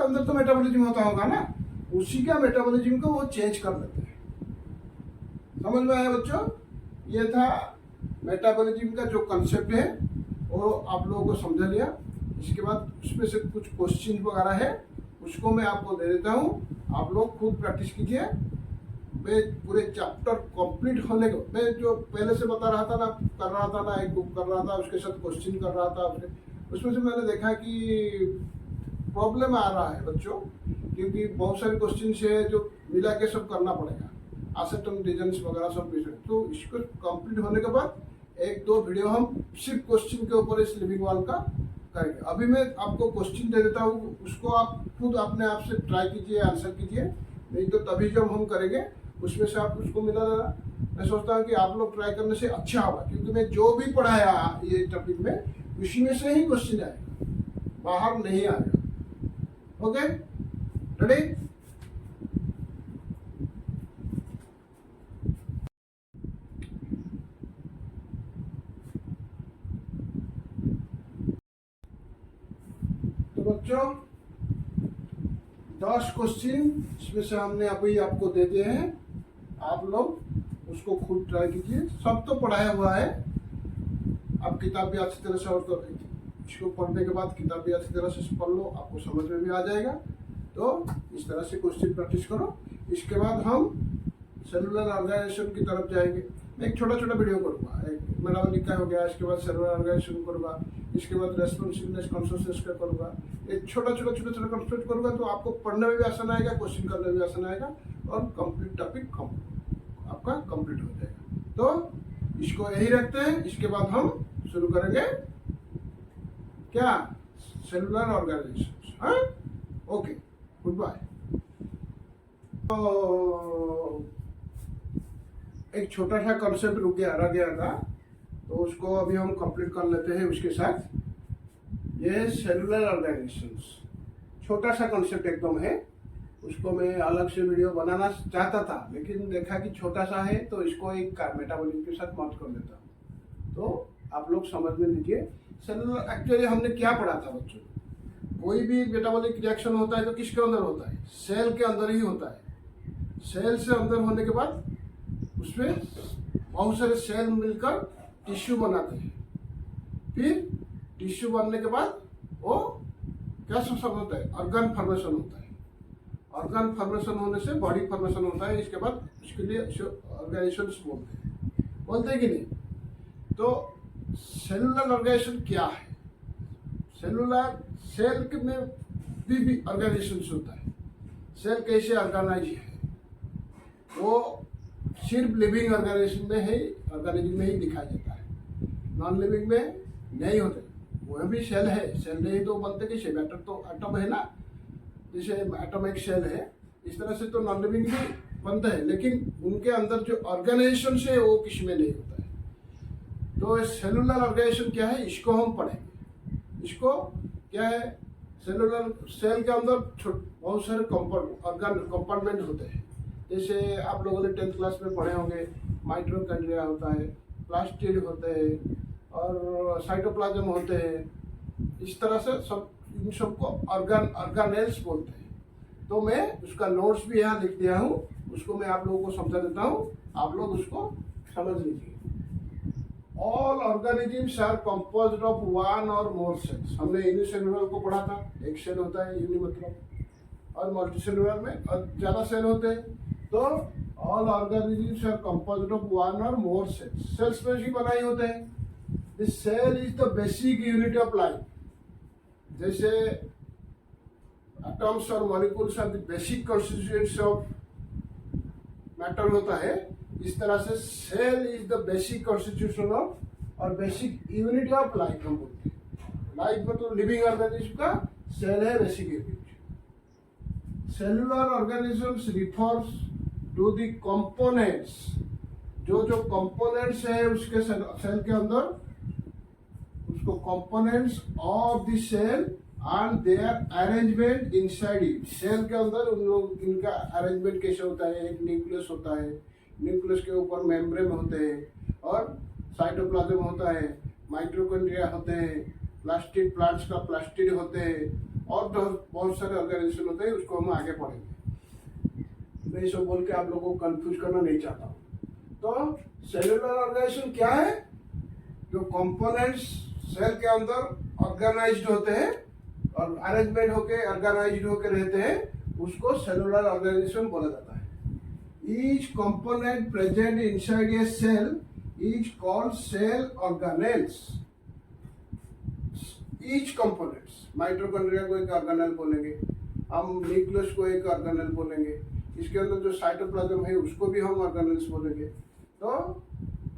अंदर तो मेटाबॉलिज्म होता होगा ना, उसी का मेटाबॉलिज्म को वो चेंज कर लेते हैं। समझ में आया बच्चों? ये था मेटाबॉलिज्म का जो कंसेप्ट है, वो आप लोगों को समझ लिया। इसके बाद उसमें से कुछ क्वेश्चन वगैरह है, उसको मैं आपको दे देता हूँ, आप लोग खुद प्रैक्टिस कीजिए। मैं पूरे चैप्टर कंप्लीट होने को, मैं जो पहले से बता रहा था ना, कर रहा था ना, एक बुक कर रहा था, उसके साथ क्वेश्चन कर रहा था, उसमें से मैंने देखा कि प्रॉब्लम आ रहा है बच्चों, क्योंकि बहुत सारे क्वेश्चन है जो मिला के सब करना पड़ेगा, एसेप्टेंस रीजन्स वगैरह सब। तो इसको कंप्लीट होने के बाद एक दो वीडियो हम सिर्फ क्वेश्चन के ऊपर इस लिविंग वॉल का करेंगे। अभी मैं आपको क्वेश्चन दे देता हूँ, उसको आप खुद अपने आप से ट्राई कीजिए, आंसर कीजिए, नहीं तो तभी जब हम करेंगे उसमें से आप उसको मिला देना। मैं सोचता हूँ कि आप लोग ट्राई करने से अच्छा होगा, क्योंकि मैं जो भी पढ़ाया ये टॉपिक में, उसी में से ही क्वेश्चन आएगा, बाहर नहीं आएगा। Okay, ready? तो बच्चों 10 क्वेश्चन इसमें से हमने अभी आपको दे दिए हैं, आप लोग उसको खुद ट्राई कीजिए। सब तो पढ़ाया हुआ है, आप किताब भी अच्छी तरह से, और तो इसको पढ़ने के बाद किताब भी अच्छी तरह से पढ़ लो, आपको समझ में भी आ जाएगा। तो इस तरह से क्वेश्चन प्रैक्टिस करो। इसके बाद हम सेलुलर ऑर्गेनाइजेशन की तरफ जाएंगे। मैं एक छोटा छोटा वीडियो करूँगा, एक मेटाबॉलिक का हो गया, इसके बाद सेलुलर ऑर्गेनाइजेशन करूँगा, इसके बाद रेस्पॉन्सिवनेस कॉन्शियसनेस का करूँगा। एक छोटा छोटा कंसेप्ट करूँगा, तो आपको पढ़ने में भी आसान आएगा, क्वेश्चन करने में भी आसान आएगा, और कंप्लीट टॉपिक आपका कंप्लीट हो जाएगा। तो इसको यही रखते हैं। इसके बाद हम शुरू करेंगे क्या? Cellular organization. हाँ, ओके, गुड बाय। तो एक छोटा सा कंसेप्ट रह गया था, तो उसको अभी हम कंप्लीट कर लेते हैं उसके साथ। ये सेलुलर ऑर्गेनाइजेशंस छोटा सा कंसेप्ट एकदम है, उसको मैं अलग से वीडियो बनाना चाहता था, लेकिन देखा कि छोटा सा है, तो इसको एक मेटाबॉलिज्म के साथ मर्ज कर देता हूँ। तो आप लोग समझ में लीजिए। सेलुलर, एक्चुअली हमने क्या पढ़ा था बच्चों? कोई भी मेटाबॉलिक रिएक्शन होता है तो किसके अंदर होता है? सेल के अंदर ही होता है। सेल से अंदर होने के बाद उसमें बहुत सारे सेल मिलकर टिश्यू बनाते हैं। फिर टिश्यू बनने के बाद वो क्या सब होता है? ऑर्गन फॉर्मेशन होता है। ऑर्गन फॉर्मेशन होने से बॉडी फॉर्मेशन होता है। इसके बाद उसके लिए ऑर्गेनाइजेशंस बोलते हैं कि नहीं? तो सेलुलर ऑर्गेनाइजेशन क्या है? सेलुलर, सेल में भी ऑर्गेनाइजेशन होता है। सेल कैसे ऑर्गेनाइज है, वो सिर्फ लिविंग ऑर्गेनाइजेशन में ही दिखाई देता है, नॉन लिविंग में नहीं होते। वह भी सेल है, सेल नहीं तो बनते कैसे? मैटर तो एटम है ना, जैसे एटम एक सेल है, इस तरह से तो नॉन लिविंग भी बनते हैं, लेकिन उनके अंदर जो ऑर्गेनाइजेशन है वो किसी में नहीं होता है। तो सेलुलर ऑर्गेनाइजेशन क्या है, इसको हम पढ़ेंगे। इसको क्या है, सेलुलर सेल के अंदर बहुत सारे कंपार्टमेंट होते हैं। जैसे आप लोगों ने 10th क्लास में पढ़े होंगे, माइटोकॉन्ड्रिया होता है, प्लास्टिड होते हैं और साइटोप्लाज्म होते हैं। इस तरह से सब इन सबको ऑर्गेनेल्स बोलते हैं। तो मैं उसका नोट्स भी यहाँ लिख दिया हूँ, उसको मैं आप लोगों को समझा देता हूँ, आप लोग उसको समझ लीजिए। All organisms are composed of one or more sales. हमने यूनिसेलुलर को पढ़ा था, एक सेल होता है यूनि मतलब, और मल्टीसेलुलर में और ज़्यादा सेल होते हैं। तो all organisms are composed of one or more cells. Cells में ही बनाए होते हैं। The cell is the basic unit of life. जैसे एटम्स और molecules are the basic constituents of matter होता है, इस तरह से cell is the basic constitution of और बेसिक यूनिट ऑफ लाइफ हम बोलते हैं। लाइफ मतलब लिविंग ऑर्गेनिज्म का सेल है basic unit. Cellular organisms refers to the components. जो जो कंपोनेंट्स है उसके सेल के अंदर, उसको components of the cell and their arrangement inside it. Cell के अंदर उन लोग इनका अरेंजमेंट कैसे होता है, एक न्यूक्लियस होता है, न्यूक्लियस के ऊपर मेम्ब्रेन होते हैं और साइटोप्लाज्म होता है, माइटोकॉन्ड्रिया होते हैं, प्लास्टिड प्लांट्स का प्लास्टिड होते हैं और बहुत सारे ऑर्गेनाइजेशन होते हैं, उसको हम आगे पढ़ेंगे। मैं सब बोल के आप लोगों को कंफ्यूज करना नहीं चाहता हूँ। तो सेलुलर ऑर्गेनाइजेशन क्या है, जो कंपोनेंट्स सेल के अंदर ऑर्गेनाइज्ड होते हैं और अरेंजमेंट होके ऑर्गेनाइज्ड होके रहते हैं, उसको सेलुलर ऑर्गेनाइजेशन बोला जाता है। Each component present inside a cell is called cell organelles. Each components, mitochondria को एक ऑर्गेनेल बोलेंगे, हम न्यूक्लियस को एक ऑर्गेनेल बोलेंगे, इसके अंदर जो साइटोप्लाज्म है उसको भी हम ऑर्गेनेल्स बोलेंगे। तो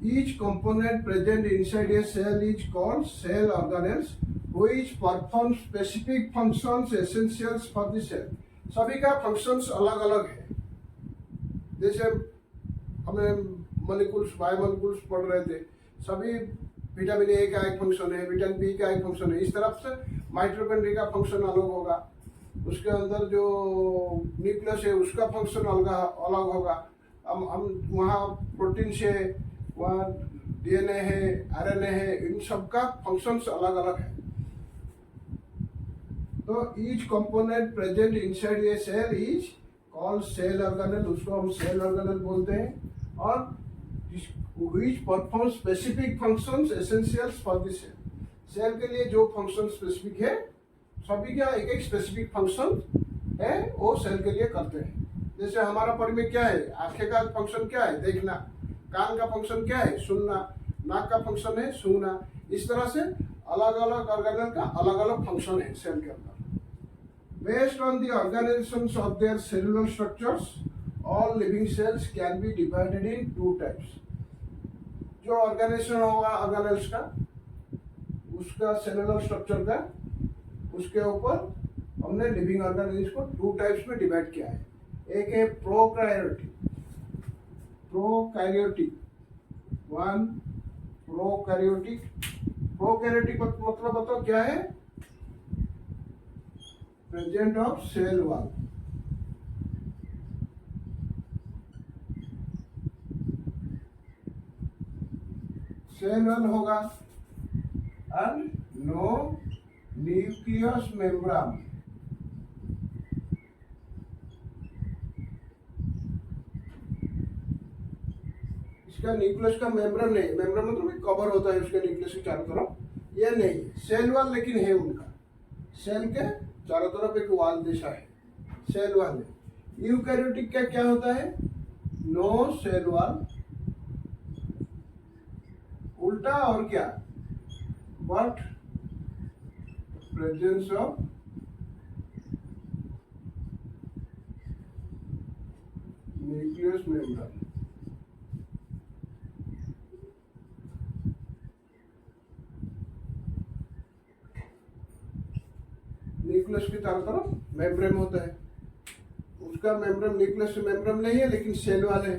each component present inside a cell is called cell organelles which perform specific functions essentials for the cell। सभी का फंक्शंस अलग अलग है। जैसे हमें मॉलिक्यूल्स बायोमॉलिक्यूल्स पढ़ रहे थे, सभी विटामिन ए का एक फंक्शन है, विटामिन बी का एक फंक्शन है। इस तरफ से माइटोकॉन्ड्रिया का फंक्शन अलग होगा, उसके अंदर जो न्यूक्लियस है उसका फंक्शन अलग होगा। हम वहाँ प्रोटीन से, वहाँ डीएनए है, आरएनए है, इन सब का फंक्शंस अलग अलग है। तो each component present inside a cell is called cell organelle, उसको हम सेल ऑर्गेनेल बोलते हैं। और which perform specific functions essentials for the cell। Cell के लिए जो फंक्शन स्पेसिफिक है, सभी का एक एक स्पेसिफिक फंक्शन है, वो सेल के लिए करते हैं। जैसे हमारा बॉडी में क्या है, आंखें का फंक्शन क्या है, देखना, कान का फंक्शन क्या है, सुनना, नाक का फंक्शन है सूंघना। इस तरह से अलग अलग ऑर्गेनल का अलग अलग फंक्शन है सेल के अंदर। Based on the organisations of their cellular structures all living cells can be divided in two types. जो ऑर्गेनाइजेशन होगा ऑर्गेनल्स का, उसका सेलुलर स्ट्रक्चर का, उसके ऊपर हमने लिविंग ऑर्गेनिज्म को टू टाइप्स में डिवाइड किया है। एक है प्रोकैरियोटिक, वन प्रोकैरियोटिक। प्रोकैरियोटिक मतलब बताओ क्या है, present of cell wall. Cell wall होगा एंड नो न्यूक्लियस मेम्ब्रेन। इसका न्यूक्लियस का मेम्ब्रेन नहीं, मेम्ब्रेन मतलब एक कवर होता है उसके न्यूक्लियस के चारों तरफ, ये नहीं सेल वॉल, लेकिन है उनका। सेल के चारों तरफ एक वॉल जैसा है, सेल वॉल है। यूकैरियोटिक का क्या होता है, नो सेल वॉल, उल्टा और क्या, but presence of nucleus membrane. चारों तरफ मेम्ब्रेन होता है। उसका मेम्ब्रेन न्यूक्लियस मेम्ब्रेन नहीं है लेकिन सेल वाल है,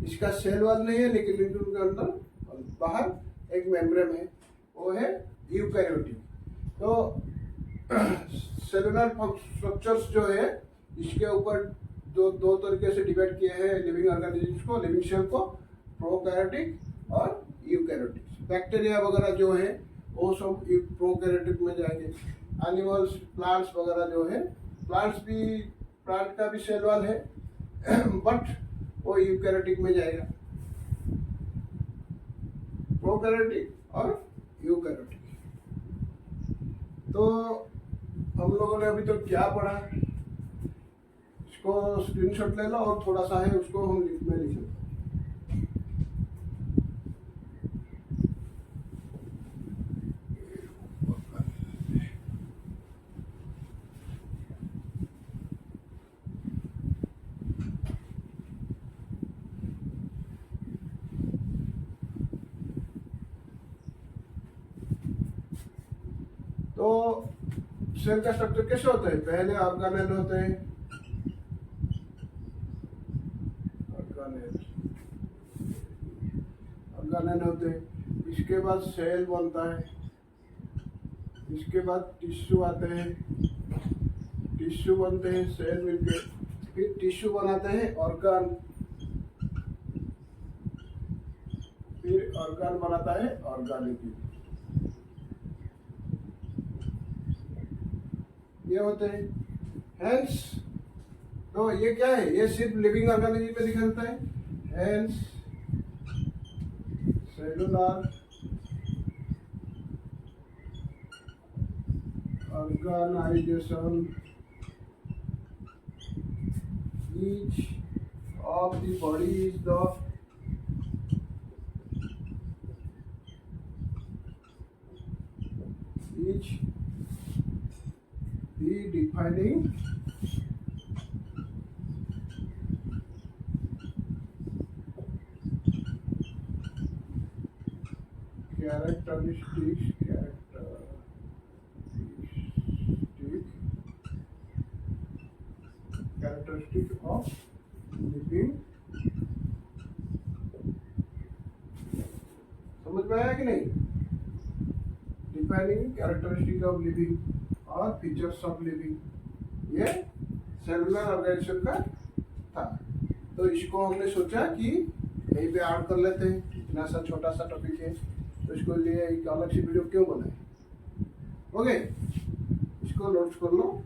इसका सेल वाल नहीं है लेकिन उनके अंदर बाहर एक मेम्ब्रेन है, वो है यूकैरियोटिक। तो सेलुलर स्ट्रक्चर्स जो है इसके ऊपर दो तरीके से डिवाइड किए हैं लिविंग ऑर्गेनिजम्स को, लिविंग सेल को, प्रोकैरियोटिक और यूकैरियोटिक। बैक्टीरिया वगैरह जो है वो सब प्रोकैरियोटिक में जाएंगे। एनिमल्स, प्लांट्स वगैरह जो है, प्लांट का भी सेल वाल है बट वो यूकैरियोटिक में जाएगा। प्रोकैरियोटिक और यूकैरियोटिक। तो हम लोगों ने अभी तो क्या पढ़ा, इसको स्क्रीनशॉट ले लो और थोड़ा सा है उसको हम लिख लेते हैं। तो सेल का स्ट्रक्चर कैसे होता है? पहले ऑर्गेनेल होते हैं, ऑर्गेनेल होते हैं, इसके बाद सेल बनता है, इसके बाद टिश्यू आते हैं, टिश्यू बनते हैं सेल मिलके, फिर टिश्यू बनाते हैं ऑर्गन, फिर ऑर्गन बनाता है ऑर्गेनिक। ये होते हैं। हेंस तो ये क्या है? ये सिर्फ लिविंग ऑर्गेनिज्म में दिखाता है। Hence cellular organization each of the body is the defining characteristic of living। समझ में आया कि नहीं? डिफाइनिंग कैरेक्टरिस्टिक ऑफ लिविंग और फीचर्स ऑफ लिविंग, ये सेलुलर ऑर्गेनाइजेशन का था। तो इसको हमने सोचा कि यहीं पे ऐड कर लेते हैं, इतना सा छोटा सा टॉपिक है तो इसको लिए एक अलग से वीडियो क्यों बनाए। ओके, इसको नोट्स कर लो।